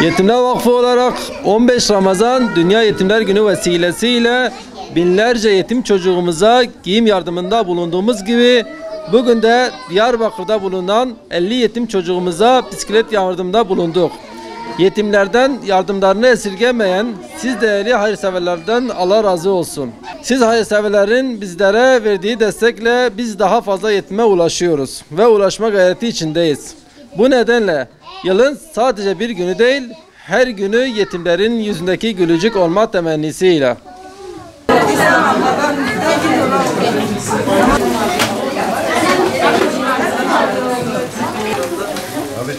Yetimler Vakfı olarak 15 Ramazan Dünya Yetimler Günü vesilesiyle binlerce yetim çocuğumuza giyim yardımında bulunduğumuz gibi bugün de Diyarbakır'da bulunan 50 yetim çocuğumuza bisiklet yardımında bulunduk. Yetimlerden yardımlarını esirgemeyen siz değerli hayırseverlerden Allah razı olsun. Siz hayırseverlerin bizlere verdiği destekle biz daha fazla yetime ulaşıyoruz ve ulaşma gayreti içindeyiz. Bu nedenle yılın sadece bir günü değil, her günü yetimlerin yüzündeki gülücük olma temennisiyle. Abi.